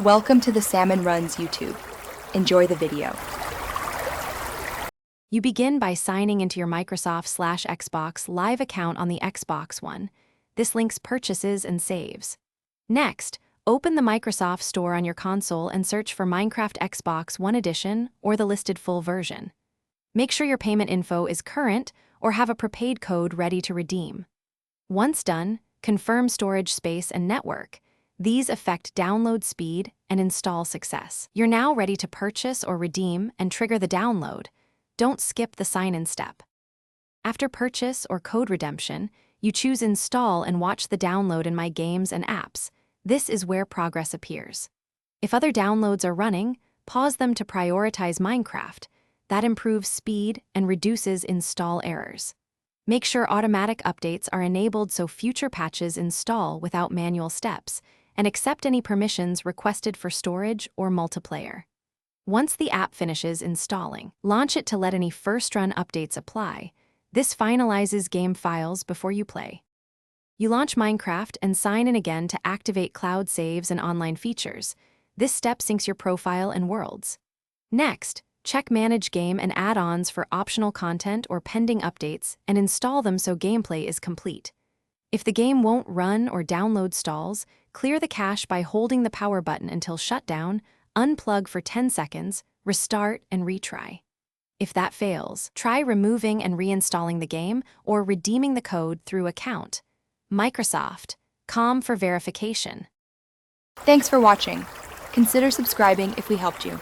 Welcome to the Salmon Runs YouTube. Enjoy the video. You begin by signing into your Microsoft/Xbox Live account on the Xbox One. This links purchases and saves. Next, open the Microsoft Store on your console and search for Minecraft Xbox One Edition or the listed full version. Make sure your payment info is current or have a prepaid code ready to redeem. Once done, confirm storage space and network. These affect download speed and install success. You're now ready to purchase or redeem and trigger the download. Don't skip the sign-in step. After purchase or code redemption, you choose Install and watch the download in My Games and Apps. This is where progress appears. If other downloads are running, pause them to prioritize Minecraft. That improves speed and reduces install errors. Make sure automatic updates are enabled so future patches install without manual steps, and accept any permissions requested for storage or multiplayer. Once the app finishes installing, launch it to let any first-run updates apply. This finalizes game files before you play. You launch Minecraft and sign in again to activate cloud saves and online features. This step syncs your profile and worlds. Next, check Manage Game and Add-ons for optional content or pending updates and install them so gameplay is complete. If the game won't run or download stalls, clear the cache by holding the power button until shutdown, unplug for 10 seconds, restart, and retry. If that fails, try removing and reinstalling the game or redeeming the code through account. Microsoft.com for verification. Thanks for watching. Consider subscribing if we helped you.